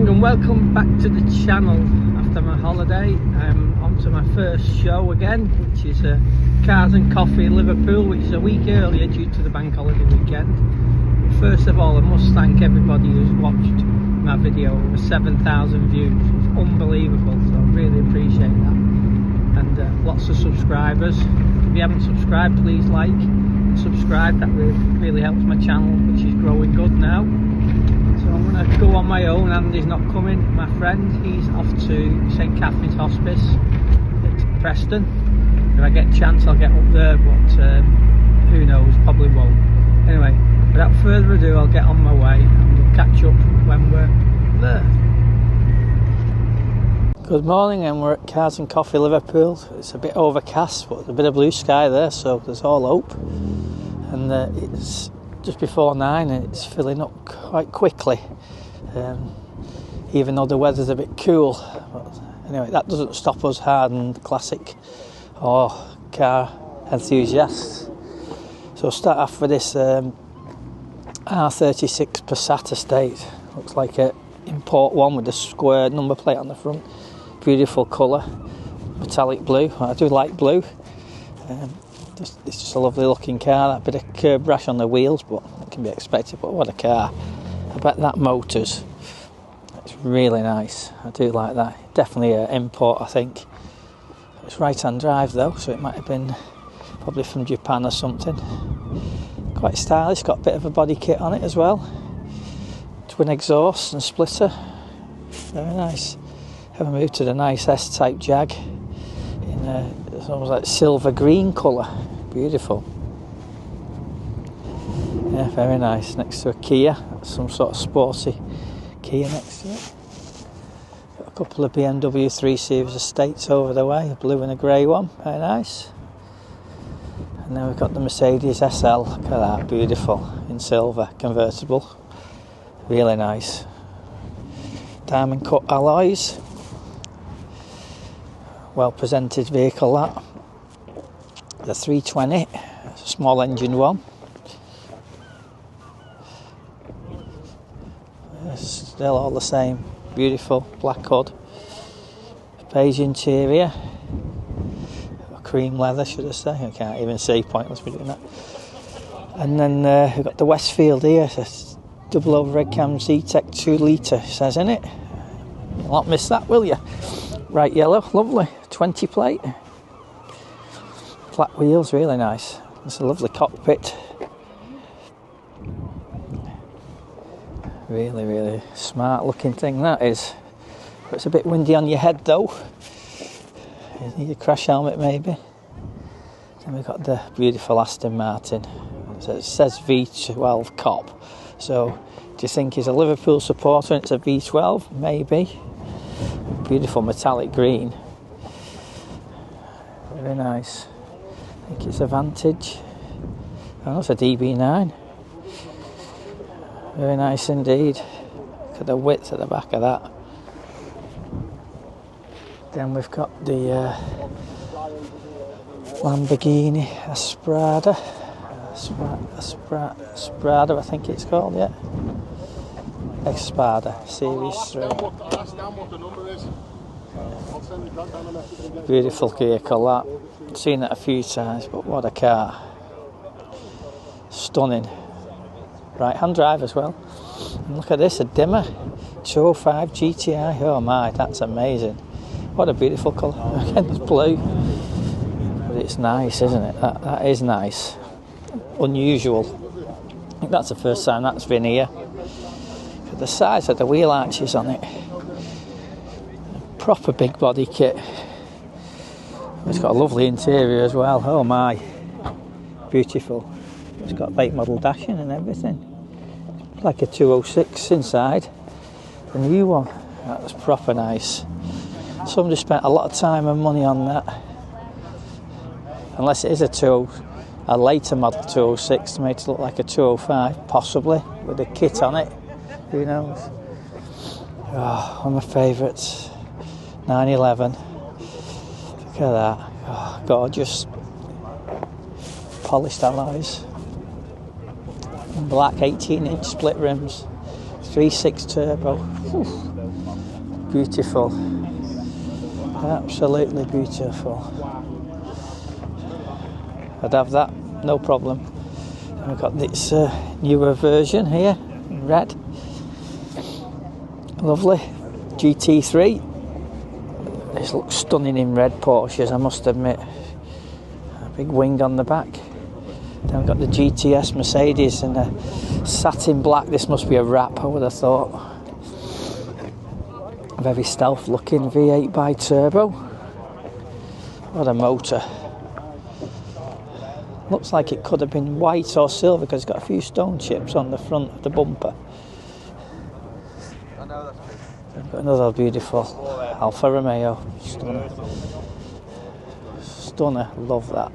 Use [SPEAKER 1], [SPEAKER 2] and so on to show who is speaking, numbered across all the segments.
[SPEAKER 1] morning and welcome back to the channel after my holiday. I'm on to my first show again, which is Cars and Coffee in Liverpool, which is a week earlier due to the bank holiday weekend. But first of all, I must thank everybody who's watched my video. Over 7,000 views. It's unbelievable, so I really appreciate that. And lots of subscribers. If you haven't subscribed, please like and subscribe. That really helps my channel, which is growing good now. So I'm going to go on my own. Andy's not coming, my friend. He's off to St Catherine's Hospice at Preston. If I get a chance, I'll get up there, but who knows, probably won't. Anyway, without further ado, I'll get on my way and we'll catch up when we're there. Good morning, and we're at Cars and Coffee Liverpool. It's a bit overcast, but there's a bit of blue sky there, so there's all hope. And it's just before 9 and it's filling up quite quickly, even though the weather's a bit cool. But anyway, that doesn't stop us hardened classic or car enthusiasts. So we'll start off with this R36 Passat estate. Looks like an import one with a square number plate on the front. Beautiful colour, metallic blue. I do like blue. It's just a lovely looking car. A bit of curb rash on the wheels, but it can be expected. But what a car. I bet that motor's, it's really nice. I do like that. Definitely an import, I think. It's right hand drive though, so it might have been probably from Japan or something. Quite stylish. Got a bit of a body kit on it as well. Twin exhaust and splitter. Very nice. Have moved to the nice S-type Jag in it's almost like silver green colour. Beautiful. Yeah, very nice. Next to a Kia, some sort of sporty Kia next to it. Got a couple of BMW 3 Series estates over the way, a blue and a grey one. Very nice. And then we've got the Mercedes SL. Look at that, beautiful in silver, convertible. Really nice. Diamond cut alloys. Well presented vehicle that. The 320, it's a small engine one. It's still all the same. Beautiful black hood. Beige interior. Cream leather, should I say? I can't even see, pointless me doing that. And then we've got the Westfield here. It's double over red cam Z-Tech 2 litre, says in it. You'll not miss that, will you? Bright yellow, lovely. 20 plate. Flat wheels, really nice. It's a lovely cockpit. Really smart looking thing that is. But it's a bit windy on your head though. You need a crash helmet maybe. Then we've got the beautiful Aston Martin. So it says V12 Cop. So do you think he's a Liverpool supporter and it's a V12? Maybe. Beautiful metallic green. Very nice. I think it's a Vantage. Oh, it's a DB9. Very nice indeed. Look at the width at the back of that. Then we've got the Lamborghini Esprada. Esprada, I think it's called, yeah. Espada, Series 3. Beautiful vehicle that. Seen it a few times, but what a car. Stunning. Right hand drive as well. And look at this, a dimmer. 205 GTI. Oh my, that's amazing. What a beautiful colour. Again, it's blue. But it's nice, isn't it? That is nice. Unusual. I think that's the first time that's been here. The size of the wheel arches on it. Proper big body kit. It's got a lovely interior as well. Oh my. Beautiful. It's got late model dashing and everything. It's like a 206 inside. The new one. That was proper nice. Somebody spent a lot of time and money on that. Unless it is a later model 206 to make it look like a 205, possibly, with a kit on it. Who knows? Oh, one of my favourites. 911. Look at that. Oh, gorgeous. Polished alloys. Black 18-inch split rims. 3.6 turbo. Whew. beautiful. Absolutely beautiful. I'd have that, no problem. And we've got this newer version here, in red. Lovely. GT3. This looks stunning in red Porsches, I must admit. A big wing on the back. Then we've got the GTS Mercedes in a satin black. This must be a wrap, I would have thought. Very stealth looking V8 bi-turbo. What a motor. Looks like it could have been white or silver because it's got a few stone chips on the front of the bumper. We've got another beautiful Alfa Romeo. Stunner. Stunner, love that.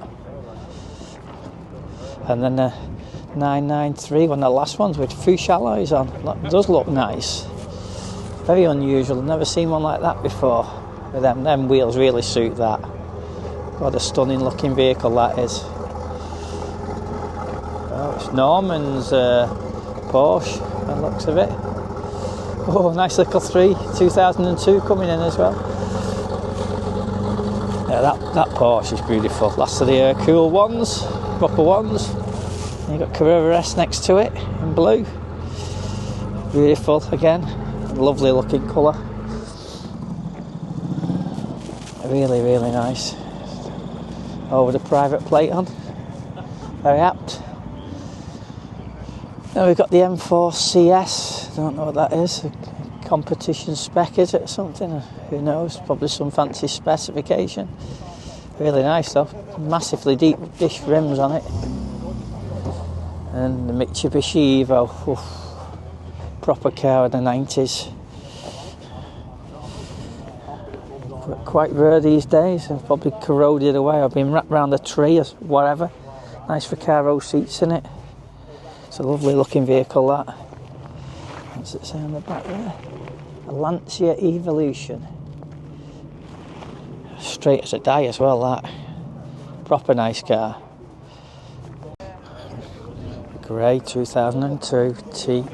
[SPEAKER 1] And then a 993, one of the last ones with Fuchs alloys on. That does look nice. Very unusual, I've never seen one like that before. But them wheels really suit that. What a stunning looking vehicle that is. Oh, it's Norman's Porsche, by the looks of it. Oh, nice little 2002 coming in as well. Yeah, that Porsche is beautiful. Last of the cool ones, proper ones. And you've got Carrera S next to it in blue. Beautiful again. Lovely looking colour. Really, really nice. Oh, with a private plate on. Very apt. Now we've got the M4 CS. Don't know what that is. A competition spec, is it? Something? Who knows? Probably some fancy specification. Really nice though. Massively deep dish rims on it. And the Mitsubishi Evo. Oof. Proper car of the 90s. Quite rare these days and probably corroded away. I've been wrapped around a tree or whatever. Nice Recaro seats in it. It's a lovely looking vehicle that. What's it say on the back there? A Lancia Evolution. Straight as a die as well that. Proper nice car. Grey 2002 T.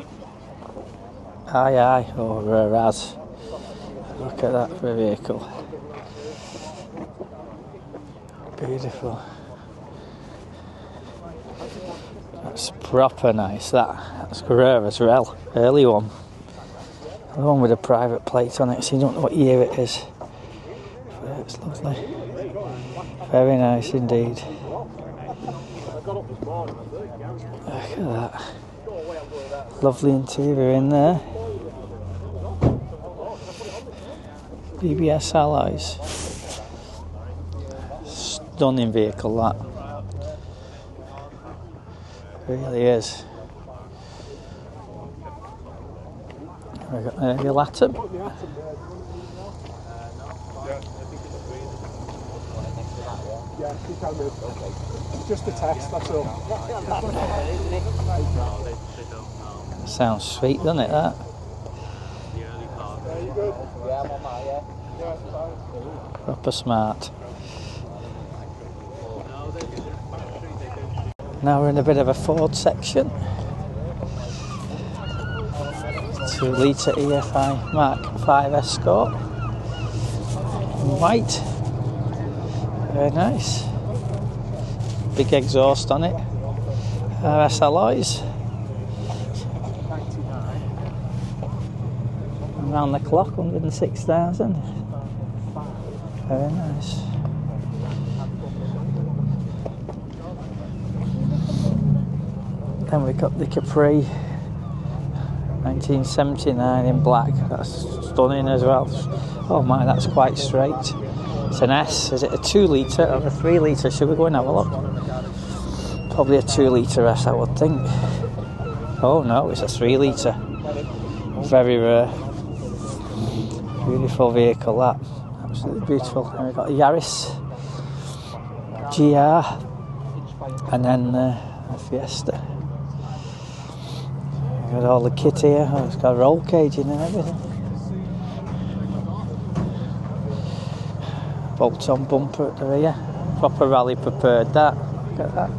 [SPEAKER 1] Aye, or Raz. Look at that for a vehicle. Beautiful. That's proper nice, that's rare as well. Early one. The one with a private plate on it, so you don't know what year it is. But it's lovely. Very nice indeed. Look at that. Lovely interior in there. BBS alloys. Stunning vehicle that. Really is. We've got the Latin.
[SPEAKER 2] Just a test, that's all.
[SPEAKER 1] Sounds sweet, doesn't it, that? Proper smart. Now we're in a bit of a Ford section. 2-litre EFI Mark 5 Escort. In white. Very nice. Big exhaust on it. RS alloys. Around the clock, 106,000. Very nice. Then we've got the Capri 1979 in black. That's stunning as well. Oh my, that's quite straight. It's an S. Is it a 2-litre or a 3-litre? Should we go and have a look? Probably a 2-litre S, I would think. Oh no, it's a 3-litre. Very rare. Beautiful vehicle that. Absolutely beautiful. And we've got a Yaris GR and then a Fiesta. We've got all the kit here. Oh, it's got a roll cage in and everything. Bolt-on bumper at the rear. Proper rally prepared that. Look at that.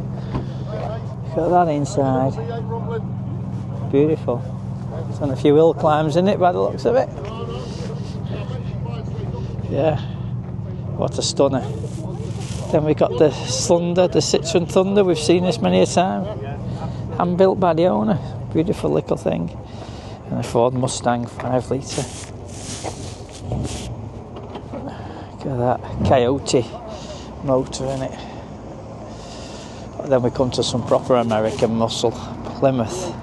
[SPEAKER 1] Look at that inside. Beautiful. It's on a few hill climbs in it by the looks of it. Yeah, what a stunner. Then we got the Thunder, the Citroen Thunder. We've seen this many a time. Hand built by the owner. Beautiful little thing. And a Ford Mustang 5 litre. Look at that Coyote motor in it. And then we come to some proper American muscle. Plymouth.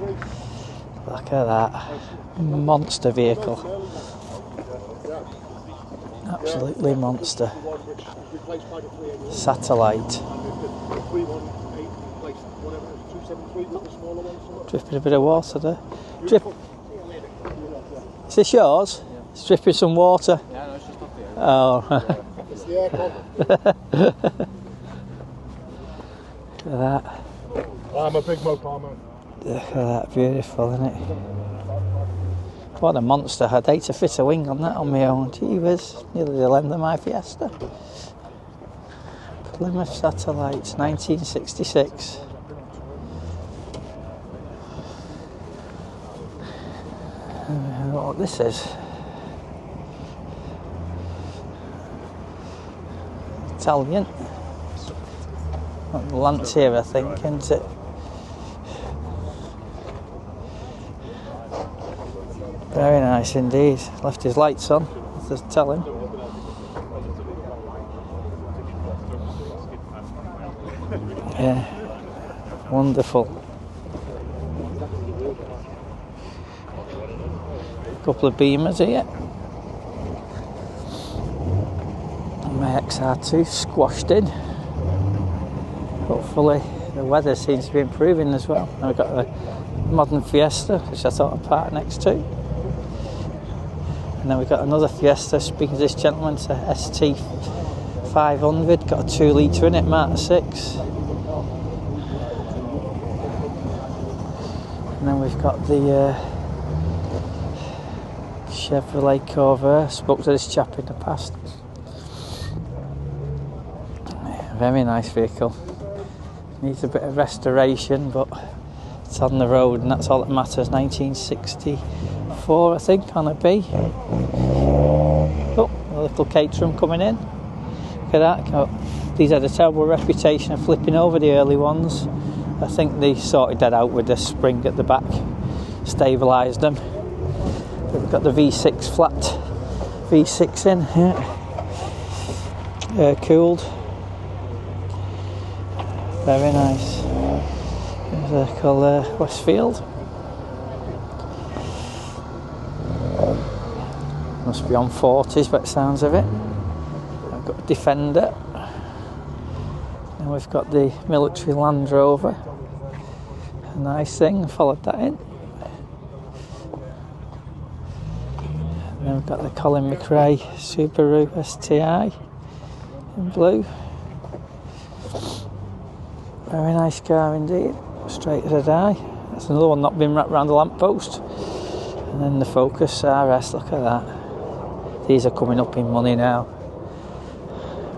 [SPEAKER 1] Look at that. Monster vehicle. Absolutely monster. Satellite. Dripping a bit of water there. Drip. Is this yours? It's dripping some water.
[SPEAKER 2] Yeah, no, it's just up here.
[SPEAKER 1] Oh.
[SPEAKER 2] It's the aircon.
[SPEAKER 1] Look at that.
[SPEAKER 2] I'm a big Mopar man.
[SPEAKER 1] Look at that, beautiful, isn't it? What a monster. I'd hate to fit a wing on that on my own. Gee whiz, nearly the length of my Fiesta. Plymouth Satellites, 1966. I don't know what this is. Italian. Lancia, I think, isn't it? Very nice indeed. Left his lights on, just tell him. Yeah, wonderful. Couple of Beamers here. My XR2 squashed in. Hopefully the weather seems to be improving as well. And we've got the modern Fiesta, which I thought I'd park next to. And then we've got another Fiesta, speaking to this gentleman, it's a ST 500, got a 2 litre in it, Mark 6. And then we've got the Chevrolet Corvair. Spoke to this chap in the past. Very nice vehicle. Needs a bit of restoration, but it's on the road and that's all that matters. 1964, I think, on a B. Oh, a little Caterham coming in. Look at that. Oh, these had a terrible reputation of flipping over, the early ones. I think they sorted that out with the spring at the back, stabilised them. But we've got the V6 flat, V6 in, yeah. Cooled. Very nice. There's a called Westfield. Must be on 40s by the sounds of it. I've got a Defender. And we've got the military Land Rover. A nice thing, followed that in. And then we've got the Colin McRae Subaru STI in blue. Very nice car indeed, straight as a die. That's another one not been wrapped around the lamppost. And then the Focus RS, look at that. These are coming up in money now.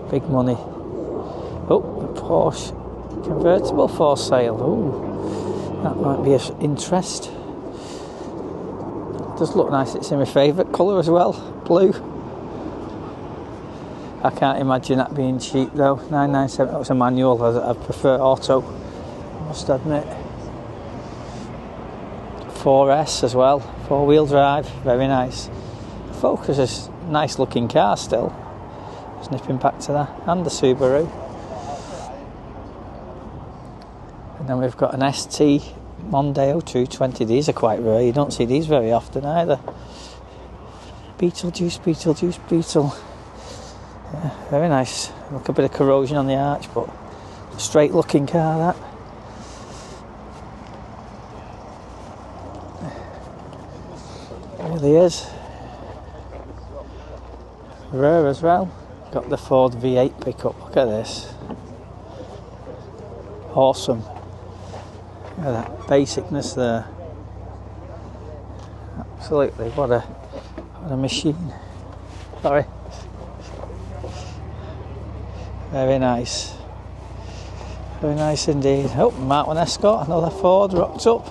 [SPEAKER 1] Big money. Oh, the Porsche convertible for sale. Ooh, that might be of interest. It does look nice, it's in my favourite colour as well, blue. I can't imagine that being cheap though. 997, that was a manual. I prefer auto, I must admit. 4S as well, 4-wheel drive, very nice. Focus is a nice looking car still. Just nipping back to that, and the Subaru. And then we've got an ST Mondeo 220. These are quite rare, you don't see these very often either. Beetlejuice, Beetle. Yeah, very nice. Look, a bit of corrosion on the arch, but a straight looking car that. It really is. Rare as well. Got the Ford V8 pickup. Look at this. Awesome. Look at that basicness there. Absolutely. What a machine. Sorry. Very nice. Very nice indeed. Oh, Mark 1 Escort, another Ford rocked up.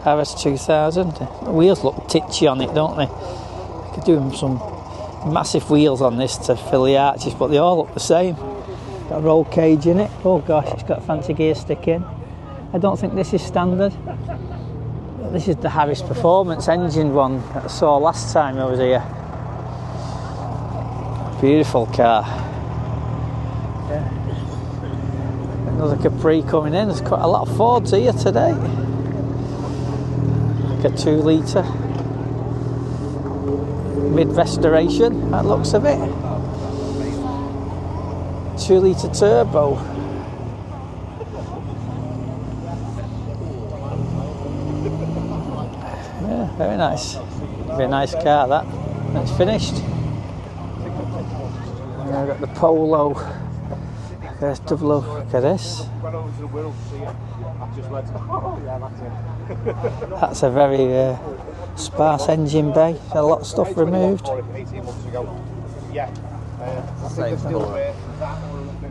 [SPEAKER 1] RS 2000. The wheels look titchy on it, don't they? I could do them some massive wheels on this to fill the arches, but they all look the same. Got a roll cage in it. Oh gosh, it's got a fancy gear stick in. I don't think this is standard. This is the Harris Performance engine one that I saw last time I was here. Beautiful car. Yeah. Another Capri coming in. There's quite a lot of Fords here today. Like a 2 litre. Mid-restoration, that looks of it. 2 litre turbo. Yeah, very nice. Very nice car that. It's finished. And I've got the Polo. There's double. Look at this. That's a very sparse engine bay. There's a lot of stuff removed.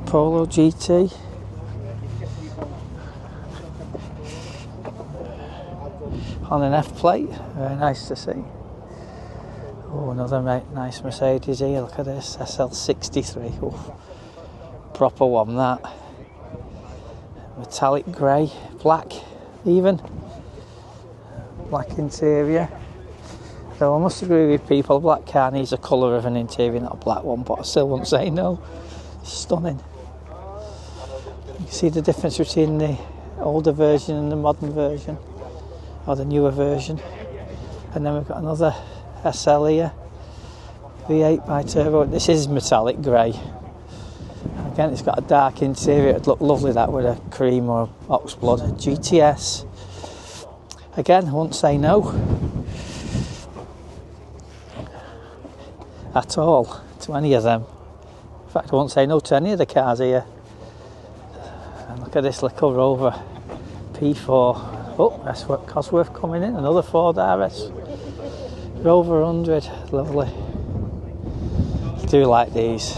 [SPEAKER 1] Polo GT. On an F plate. Very nice to see. Oh, another nice Mercedes here. Look at this. SL63. Oof. Proper one, that. Metallic grey. Black even. Black interior. So I must agree with people, a black car needs a colour of an interior, not a black one, but I still won't say no. Stunning. You can see the difference between the older version and the modern version, or the newer version. And then we've got another SL here, V8 bi-turbo. This is metallic grey. Again, it's got a dark interior. It'd look lovely that with a cream or oxblood. GTS. Again, I won't say no at all to any of them. In fact, I won't say no to any of the cars here. And look at this little Rover P4. Oh, that's what Cosworth coming in. Another Ford RS. Rover 100. Lovely. I do like these.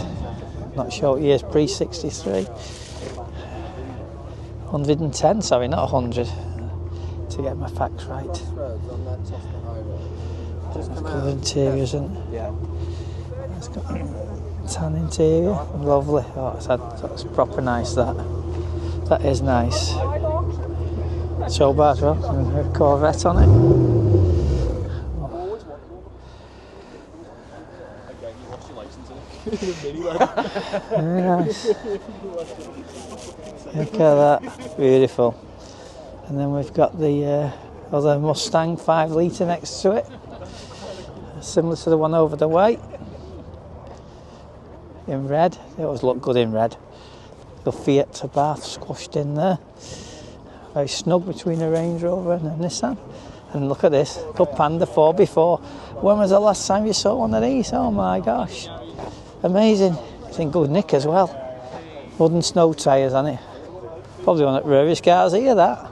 [SPEAKER 1] Not sure what years, pre-63. 110, sorry, not 100. To get my facts right. Colour interiors, isn't it? Yeah. It's got a tan interior, lovely. Oh, that's proper nice. That is nice. Show bar as well, and a Corvette on it. Very nice. Look at that, beautiful. And then we've got the other Mustang 5 litre next to it, similar to the one over the way, in red. They always look good in red. The Fiat Abarth squashed in there, very snug between a Range Rover and a Nissan. And look at this, good Panda 4x4. When was the last time you saw one of these? Oh my gosh, amazing. It's in good nick as well. Mud and snow tyres on it. Probably one of the rarest cars here, that.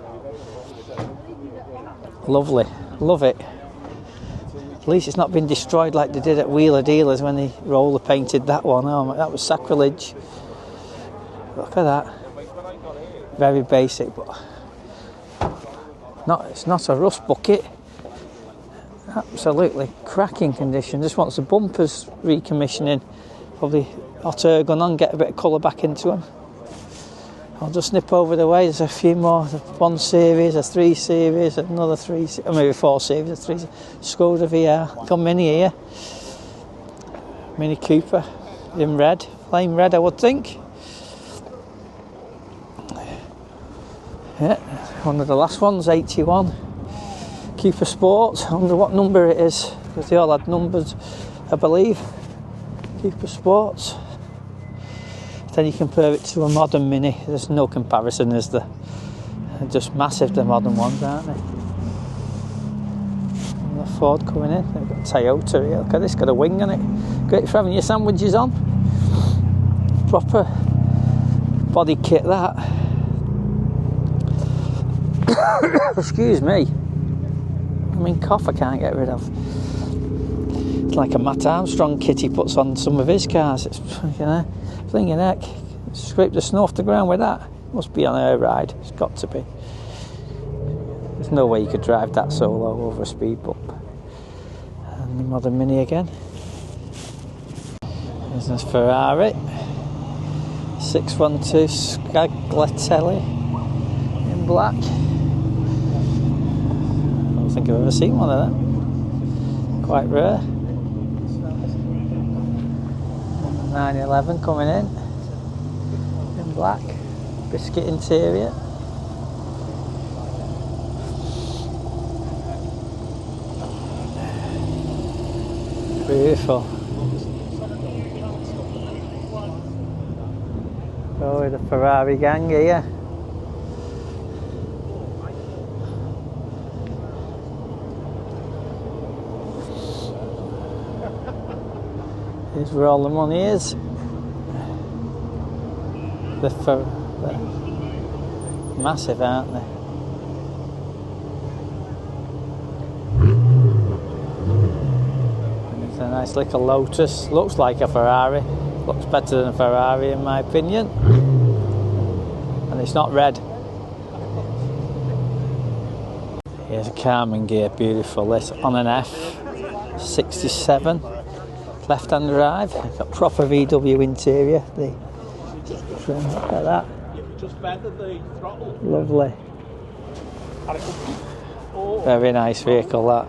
[SPEAKER 1] Lovely, love it. At least it's not been destroyed like they did at Wheeler Dealers when they roller painted that one. Oh, that was sacrilege. Look at that. Very basic, but it's not a rust bucket. Absolutely cracking condition. Just wants the bumpers recommissioning. Probably hot ergon on, get a bit of colour back into them. I'll just nip over the way. There's a few more. 1 series, a 3 series, another 3, or maybe 4 series, a 3 Skoda VR. Got Mini here. Mini Cooper in red, plain red, I would think. Yeah, one of the last ones, 81. Cooper Sport. I wonder what number it is, because they all had numbers, I believe. Cooper Sports. Then you compare it to a modern Mini. There's no comparison, is there? They're just massive, the modern ones, aren't they? And the Ford coming in. They've got Toyota here. Look at this, got a wing on it. Great for having your sandwiches on. Proper body kit, that. Excuse me. I mean, cough I can't get rid of. It's like a Matt Armstrong kit he puts on some of his cars. It's, you know, flinging heck. Scrape the snow off the ground with that. Must be on air ride. It's got to be. There's no way you could drive that solo over a speed bump. And the modern Mini again. There's a Ferrari 612 Scaglietti in black. I don't think I've ever seen one of them. Quite rare. 911 coming in black, biscuit interior. Beautiful. Oh, the Ferrari gang here. Here's where all the money is. They're massive, aren't they? It's a nice little Lotus. Looks like a Ferrari. Looks better than a Ferrari in my opinion. And it's not red. Here's a Carmen gear, beautiful. This on an F67. Left-hand drive. Got proper VW interior. The trim, look at that. Lovely. Very nice vehicle that.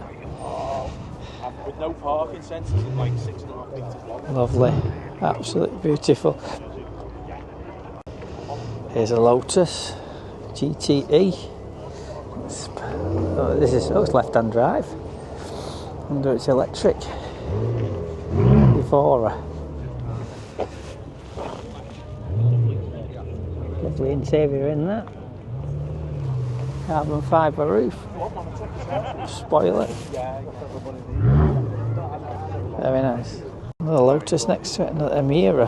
[SPEAKER 2] With no parking sensors, it's like 6.5 metres long.
[SPEAKER 1] Lovely. Absolutely beautiful. Here's a Lotus GTE. It's left-hand drive. Under it's electric. Evora. Lovely interior in that. Carbon fibre roof. Spoiler. Very nice. Another Lotus next to it, another Emira.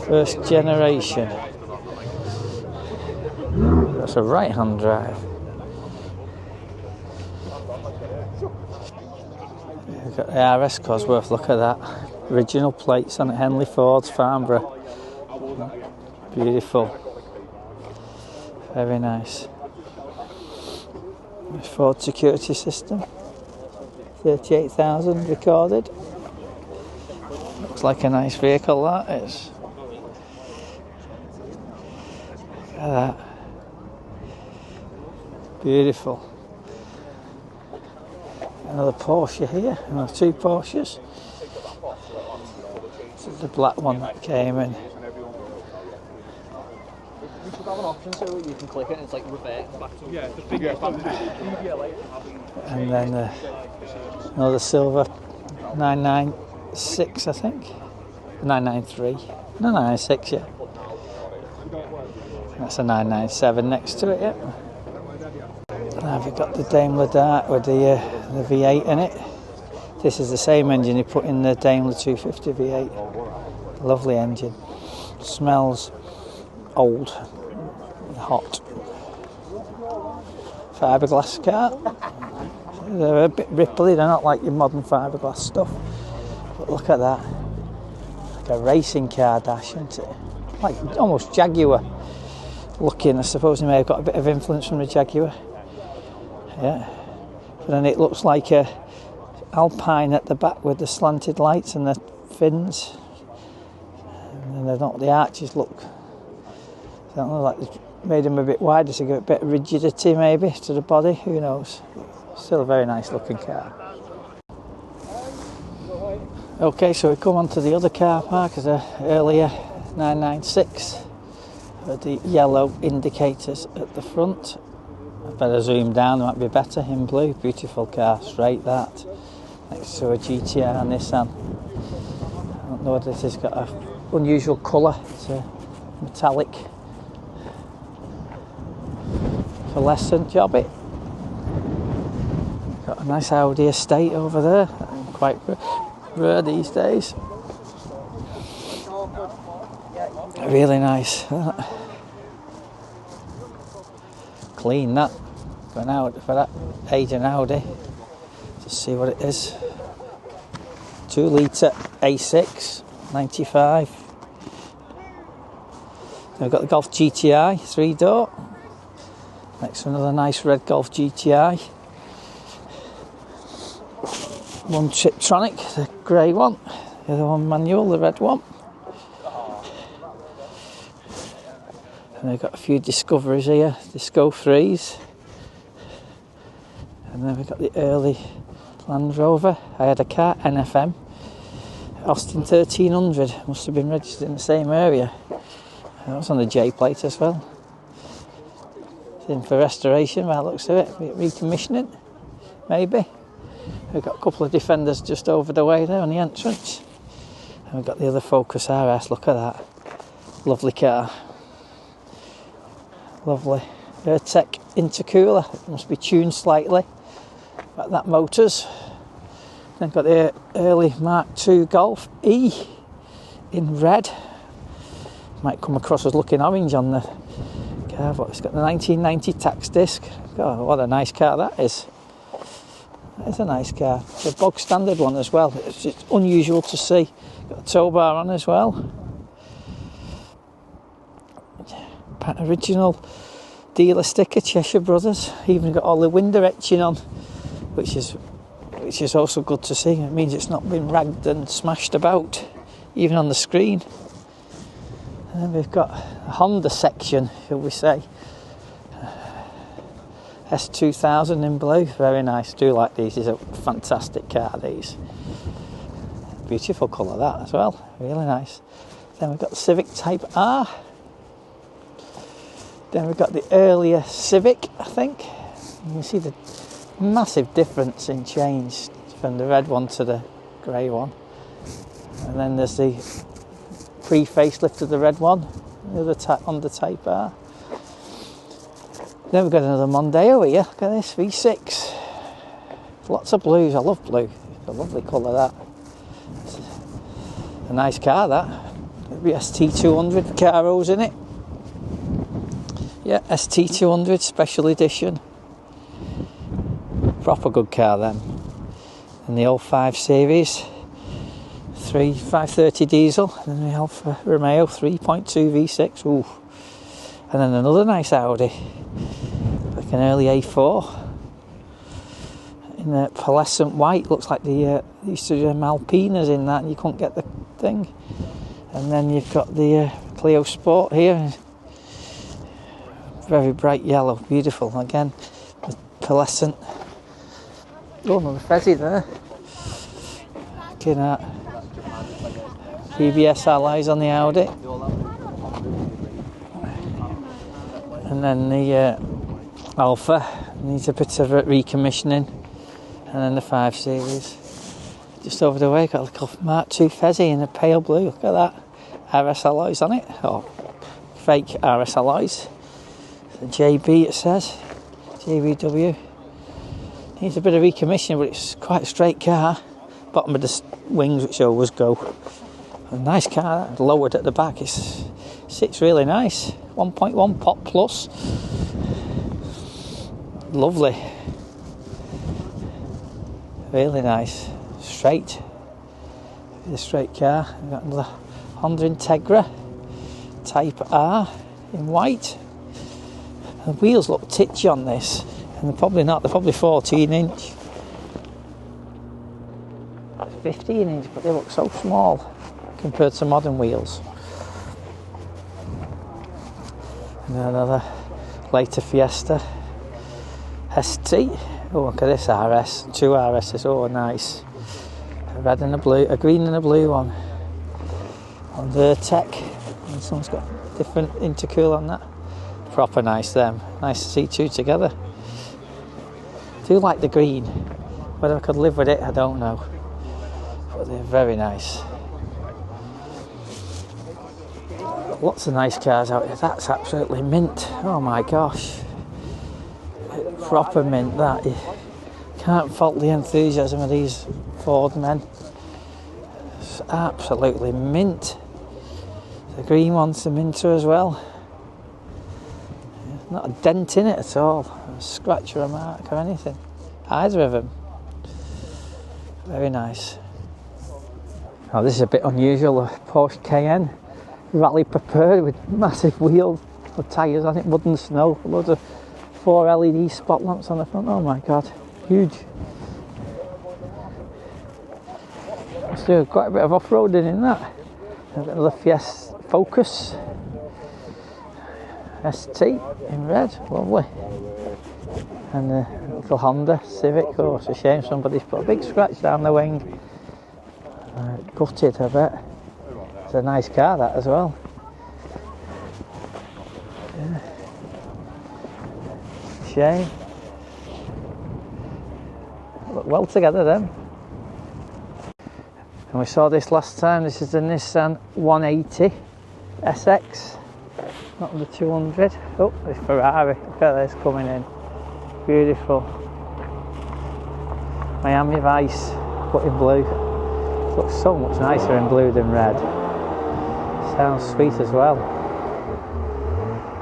[SPEAKER 1] First generation. That's a right-hand drive. We've got the RS Cosworth, look at that. Original plates on it, Henley Ford's Farnborough. Beautiful. Very nice. Ford security system. 38,000 recorded. Looks like a nice vehicle that is. Look at that. Beautiful. Another Porsche here. Another two Porsches. This is the black one that came in.
[SPEAKER 3] We should have an option so you can click it and it's like revert back to the figure.
[SPEAKER 1] And then another silver 996, I think. 993. No, 996, yeah. That's a 997 next to it, yeah. Now we've got the Daimler Dart with the V8 in it. This is the same engine you put in the Daimler 250 V8. Lovely engine. Smells old, hot. Fiberglass car. They're a bit ripply, they're not like your modern fiberglass stuff. But look at that. Like a racing car dash, isn't it? Like almost Jaguar looking. I suppose they may have got a bit of influence from the Jaguar. Yeah. But then it looks like a Alpine at the back with the slanted lights and the fins. And then the arches look, I don't know, like they made them a bit wider to give a bit of rigidity maybe to the body, who knows. Still a very nice looking car. Okay, so we come on to the other car park as a earlier 996 with the yellow indicators at the front. I better zoom down, it might be better in blue. Beautiful car, straight that. Next to a GTR Nissan. I don't know whether this has got an unusual colour. It's a metallic fluorescent jobby. Got a nice Audi estate over there. Quite rare these days. Really nice. Clean that. Going out for that age and Audi. Just see what it is. 2 litre A6 95. I've got the Golf GTI 3-door. Next to another nice red Golf GTI. One Tiptronic, the grey one. The other one manual, the red one. And we've got a few Discoveries here, Disco 3s. And then we've got the early Land Rover. I had a car, NFM. Austin 1300, must have been registered in the same area. And that was on the J plate as well. It's in for restoration by the looks of it, recommissioning, maybe. We've got a couple of Defenders just over the way there on the entrance. And we've got the other Focus RS, look at that. Lovely car. Lovely. Airtech intercooler, it must be tuned slightly. Like that motors. Then got the early Mark II Golf E in red. Might come across as looking orange on the car, but it's got the 1990 tax disc. God, what a nice car that is. That is a nice car. It's a bog standard one as well. It's just unusual to see. Got a tow bar on as well. Original dealer sticker, Cheshire Brothers. Even got all the window etching on, which is also good to see. It means it's not been ragged and smashed about, even on the screen. And then we've got a Honda section, shall we say. S2000 in blue, very nice. I do like these. These are a fantastic car, these. Beautiful colour that as well, really nice. Then we've got the Civic Type R. Then we've got the earlier Civic, I think. You can see the massive difference in change from the red one to the grey one. And then there's the pre-facelift of the red one, the other on the Type R. Then we've got another Mondeo here, look at this, V6. Lots of blues, I love blue. It's a lovely colour that. It's a nice car that. The ST200 Caros in it. Yeah, ST200 Special Edition. Proper good car then. And the old 5 Series 530 diesel, and then the Alfa Romeo 3.2 V6. Ooh. And then another nice Audi, like an early A4 in a pearlescent white. Looks like the used to do Alpinas in that, and you couldn't get the thing. And then you've got the Clio Sport here, very bright yellow, beautiful. Again, the pearlescent. Oh, another Fezzy there. Looking at PBS alloys on the Audi. And then the Alfa needs a bit of recommissioning. And then the 5 Series. Just over the way, got a little Mark II Fezzy in a pale blue. Look at that. RS alloys on it. Oh, fake RS alloys. The JB it says. JBW. Needs a bit of recommissioning, but it's quite a straight car. Bottom of the wings, which always go. A nice car, lowered at the back. It sits really nice. 1.1 Pop Plus. Lovely. Really nice. Straight. A straight car. We've got another Honda Integra Type R in white. The wheels look titchy on this. And they're probably not, they're probably 14 inch. 15 inch, but they look so small compared to modern wheels. And then another later Fiesta ST. Oh, look at this RS, 2 RSs, oh nice. A red and a blue, a green and a blue one. On the Tech, and someone's got different intercooler on that. Proper nice them, nice to see two together. I do like the green. Whether I could live with it, I don't know. But they're very nice. Lots of nice cars out here. That's absolutely mint. Oh my gosh. Proper mint, that. You can't fault the enthusiasm of these Ford men. It's absolutely mint. The green one's the minter as well. Not a dent in it at all. A scratch or a mark or anything. Either of them. Very nice. Oh, this is a bit unusual. A Porsche Cayenne rally prepared with massive wheels or tyres on it, mud and snow. Loads of 4 LED spot lamps on the front. Oh my god, huge. do quite a bit of off-roading in that. Another Fiesta Focus ST in red, lovely. And a little Honda Civic. Oh, it's a shame somebody's put a big scratch down the wing. Gutted, I bet. It's a nice car, that, as well. Yeah. Shame. Look well together, then. And we saw this last time. This is the Nissan 180 SX. Not the 200. Oh, it's Ferrari. Look at this coming in. Beautiful. Miami Vice, but in blue. Looks so much nicer in blue than red. Sounds sweet as well.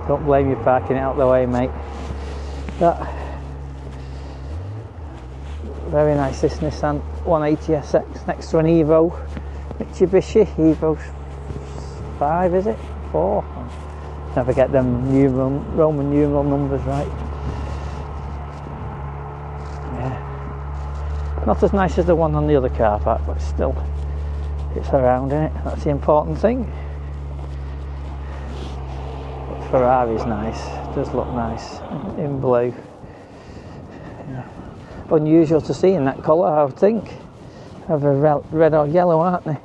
[SPEAKER 1] Don't blame you parking it out the way, mate. That. Very nice, this Nissan 180 SX next to an Evo Mitsubishi. Evo 5, is it? 4? Never get them Roman numeral numbers right. Yeah. Not as nice as the one on the other car park, but still, it's around, isn't it? That's the important thing. But Ferrari's nice, it does look nice in blue. Yeah. Unusual to see in that colour, I would think. Either red or yellow, aren't they?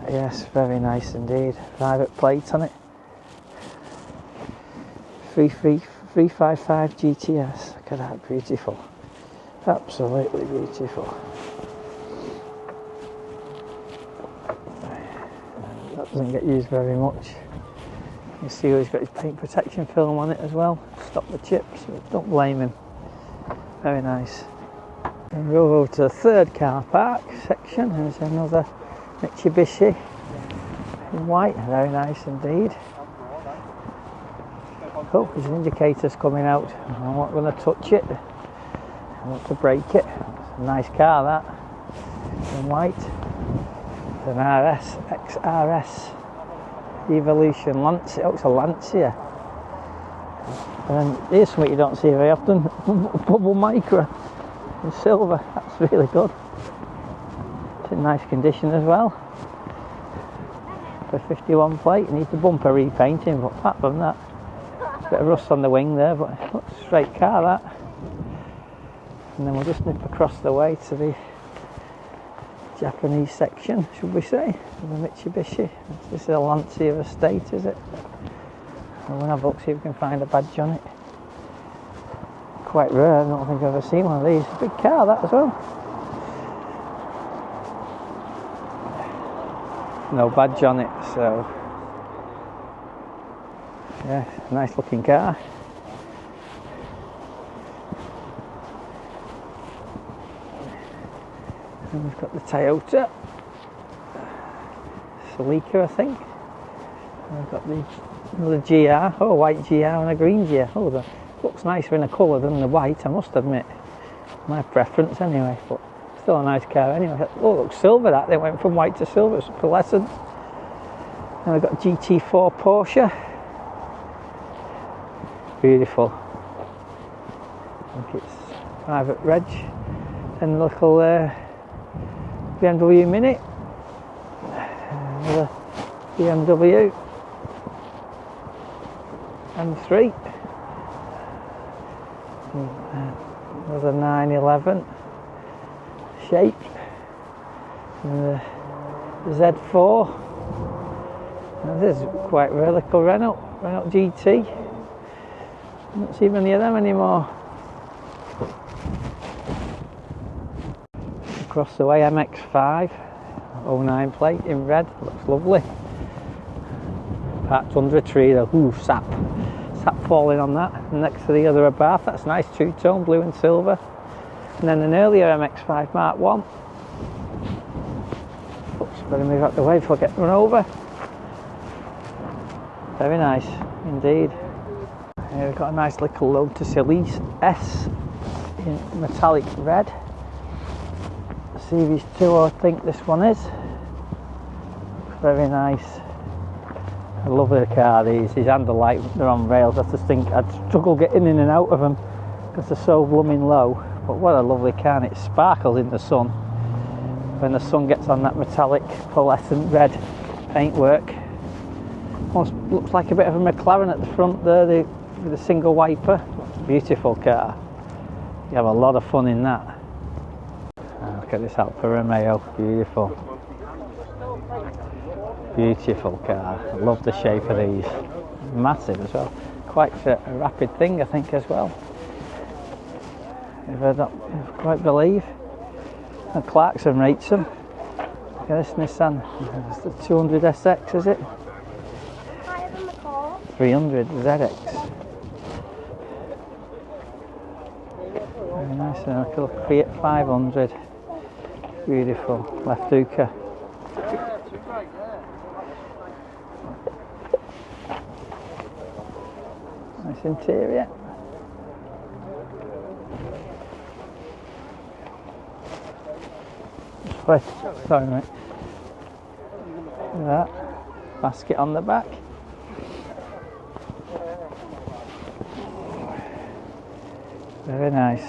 [SPEAKER 1] Yes, very nice indeed. Private plate on it. 355 GTS. Look at that, beautiful. Absolutely beautiful. That doesn't get used very much. You see he's got his paint protection film on it as well. Stop the chips, don't blame him. Very nice. And we'll go to the third car park section. There's another Mitsubishi in white. Very nice indeed. Oh, there's indicators coming out. I'm not going to touch it. I want to break it. It's a nice car, that. In white. It's an RS, XRS Evolution Lancia. Oh, it's a Lancia. And here's something you don't see very often. Bubble Micro in silver. That's really good. It's in nice condition as well. For 51 plate, you need the bumper repainting, but apart from that, a bit of rust on the wing there, but it looks a straight car, that. And then we'll just nip across the way to the Japanese section, should we say, of the Mitsubishi. This is a Lancia estate, is it? We'll have a look, see if we can find a badge on it. Quite rare, I don't think I've ever seen one of these. A big car, that, as well. No badge on it, so yeah, nice looking car. And we've got the Toyota Celica, I think. And we've got another GR, oh, white GR and a green GR. Oh, that looks nicer in a colour than the white, I must admit. My preference anyway, but still a nice car anyway. Oh, it looks silver, that. They went from white to silver, it's pearlescent. And we've got GT4 Porsche. Beautiful. I think it's private reg. And a little BMW Mini. Another BMW M3. Another 911 shape. And the Z4. Now this is quite rare, little Renault GT. Don't see many of them anymore. Across the way, MX5 09 plate in red, looks lovely. Parked under a tree though. Ooh, sap falling on that. And next to the other Abarth, that's nice, two-tone, blue and silver. And then an earlier MX5 Mark 1. Oops, better move out the way before I get run over. Very nice indeed. Here we've got a nice little Lotus Elise S in metallic red. CV2, I think this one is. Very nice. I love the car, these handle light, they're on rails. I just think I'd struggle getting in and out of them because they're so blooming low. But what a lovely car, and it sparkles in the sun. when the sun gets on that metallic pearlescent red paintwork. Almost looks like a bit of a McLaren at the front there, with a single wiper. Beautiful car. You have a lot of fun in that. Look at this Alfa Romeo, beautiful. Beautiful car. I love the shape of these. Massive as well. Quite a rapid thing, I think, as well. If I don't quite believe. And Clarkson rates them. Look at this Nissan. It's the 200 SX, is it? 300 ZX. Very nice. And a little Kofiat 500. Beautiful. Left hooker. Nice interior. Sorry mate. Look at that. Basket on the back. Very nice.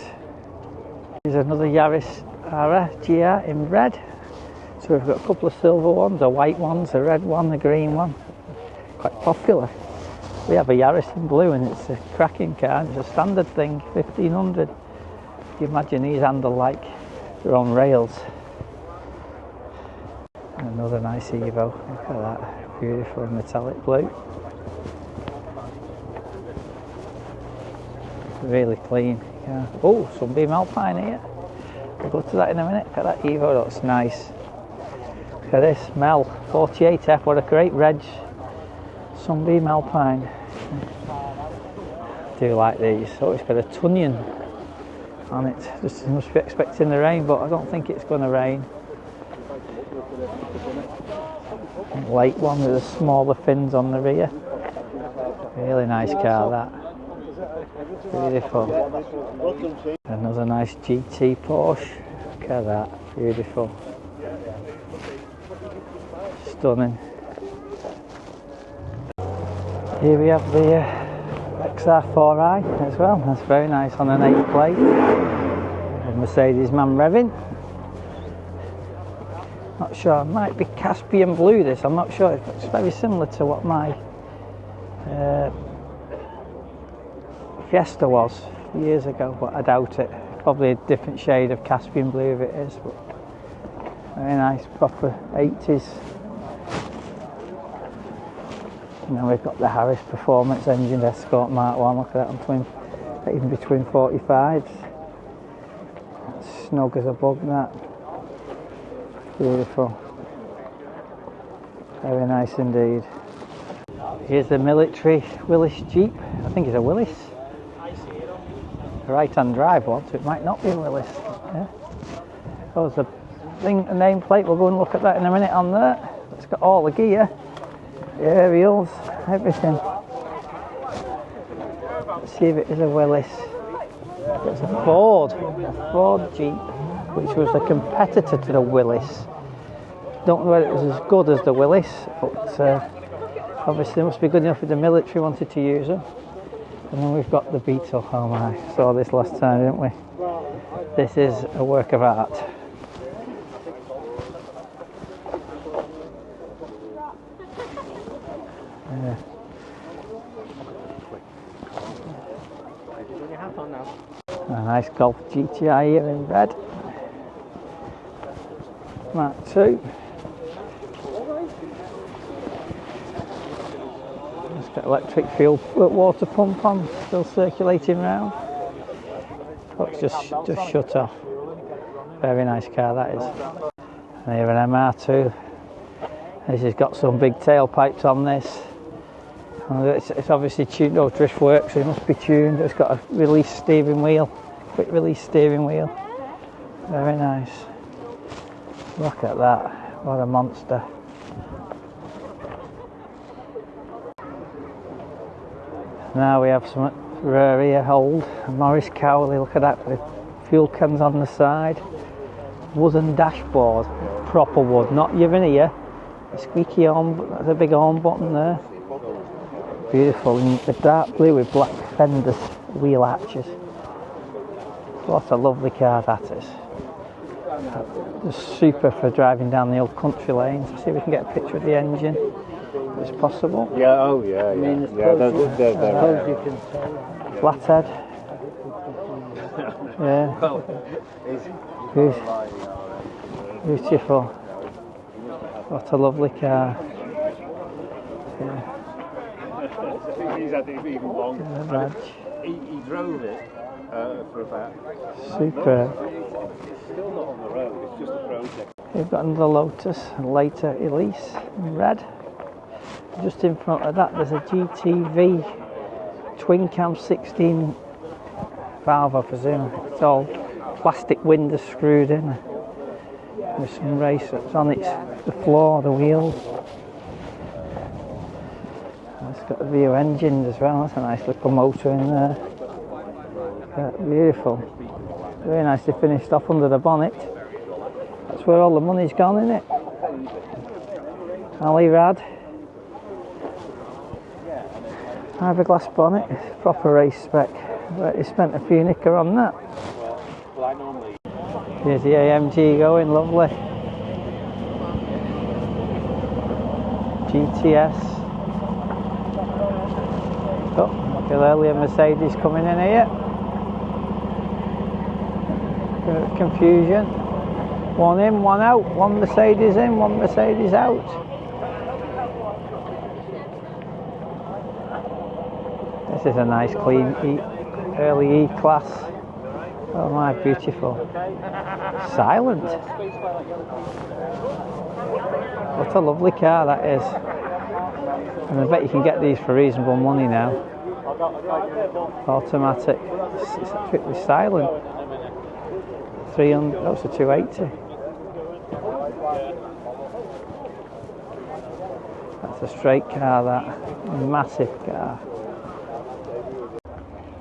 [SPEAKER 1] Here's another Yaris Ara GR in red. So we've got a couple of silver ones, a white ones, a red one, a green one. Quite popular. We have a Yaris in blue and it's a cracking car. It's a standard thing, 1500. You imagine these handle like they're on rails. Another nice Evo. Look at that. Beautiful metallic blue. Really clean. Yeah. Oh, Sunbeam Alpine here. We'll go to that in a minute. Look at that Evo, that's nice. Look at this, Mel 48F, what a great reg. Sunbeam Alpine. I do like these. Oh, it's got a Tunyon on it. Just must be expecting the rain, but I don't think it's going to rain. Light one with the smaller fins on the rear. Really nice car that. Beautiful. Another nice GT Porsche. Look at that. Beautiful. Stunning. Here we have the XR4i as well. That's very nice on an 8 plate. Mercedes man revving. Not sure, it might be Caspian blue this, I'm not sure. It's very similar to what my Fiesta was years ago, but I doubt it. Probably a different shade of Caspian blue if it is, but very nice, proper 80s. And then we've got the Harris Performance Engine Escort Mark 1, look at that, even between 45s. Snug as a bug, that. Beautiful. Very nice indeed. Here's the military Willis Jeep. I think it's a Willis. A right-hand drive one, so it might not be a Willis. Yeah. Oh, there's a nameplate. We'll go and look at that in a minute on there. It's got all the gear, the aerials, everything. Let's see if it is a Willis. It's a Ford Jeep, which was a competitor to the Willis. Don't know whether it was as good as the Willis, but obviously it must be good enough if the military wanted to use them. And then we've got the Beetle. Oh my, saw this last time, didn't we? This is a work of art. Yeah. A nice Golf GTI here in red. Mark 2. It's got electric fuel water pump on, still circulating round. Oh, it's just shut off. Very nice car that is. And here an MR2. This has got some big tailpipes on this. It's obviously tuned, oh, drift works, so it must be tuned. It's got a release steering wheel, quick release steering wheel. Very nice. Look at that, what a monster. Now we have some Ferrari old Morris Cowley, look at that, with fuel cans on the side. Wooden dashboard, proper wood, not your veneer. A squeaky arm, that's a big arm button there. Beautiful, in the dark blue with black fenders, wheel arches. What a lovely car that is. Just super for driving down the old country lanes. See if we can get a picture of the engine. If it's possible.
[SPEAKER 4] Yeah, oh yeah, yeah.
[SPEAKER 3] Suppose you can tell.
[SPEAKER 1] Flathead. Yeah. Beautiful. What a lovely car. Yeah.
[SPEAKER 4] He's had it even longer. He drove it for about.
[SPEAKER 1] Super.
[SPEAKER 4] Still not on the road. It's just a project.
[SPEAKER 1] We've got another Lotus Later Elise in red. Just in front of that there's a GTV twin cam 16 valve, I presume. It's all plastic windows screwed in with some racers on the floor, the wheels. It's got the Vio engines as well. That's a nice little motor in there. Beautiful. Very nicely finished off under the bonnet. That's where all the money's gone, isn't it? Ali Rad. Fiberglass bonnet, proper race spec. But you spent a few nicker on that. Here's the AMG going, lovely. GTS. Oh, look at earlier Mercedes coming in here. Bit of confusion. One in, one out. One Mercedes in, one Mercedes out. This is a nice clean early E-Class. Oh my, beautiful. Silent. What a lovely car that is. And I bet you can get these for reasonable money now. Automatic. It's absolutely silent. 300, that's a 280. That's a straight car, that. Massive car.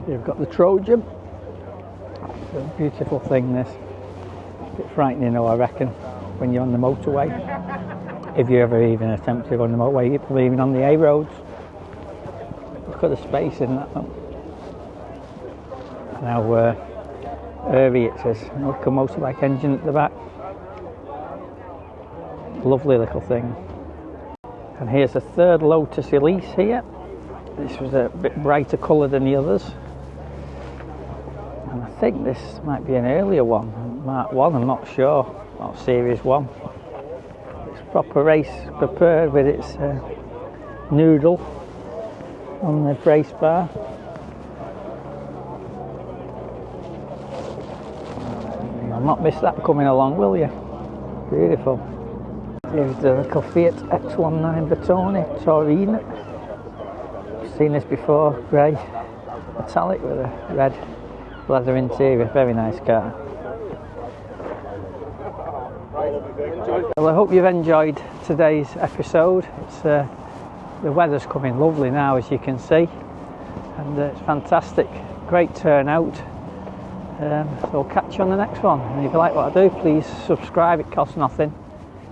[SPEAKER 1] You've got the Trojan. It's a beautiful thing, this. A bit frightening though, I reckon, when you're on the motorway. If you ever even attempt to go on the motorway, you're probably even on the A roads. Look at the space in that one. Now, Irby it says. Look, a motorbike engine at the back. Lovely little thing. And here's a third Lotus Elise here. This was a bit brighter colour than the others. And I think this might be an earlier one, Mark 1, I'm not sure, not Series 1. It's proper race prepared with its noodle on the brace bar. You'll not miss that coming along, will you? Beautiful. Here's the Kofiat X19 Bertone Touring. Seen this before, grey, metallic with a red leather interior, very nice car. Well, I hope you've enjoyed today's episode. It's the weather's coming lovely now, as you can see, and it's fantastic, great turnout. So I'll catch you on the next one, and if you like what I do, please subscribe, it costs nothing,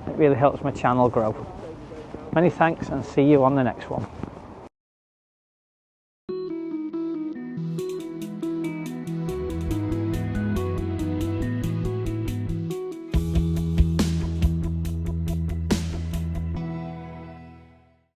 [SPEAKER 1] it really helps my channel grow. Many thanks, and see you on the next one.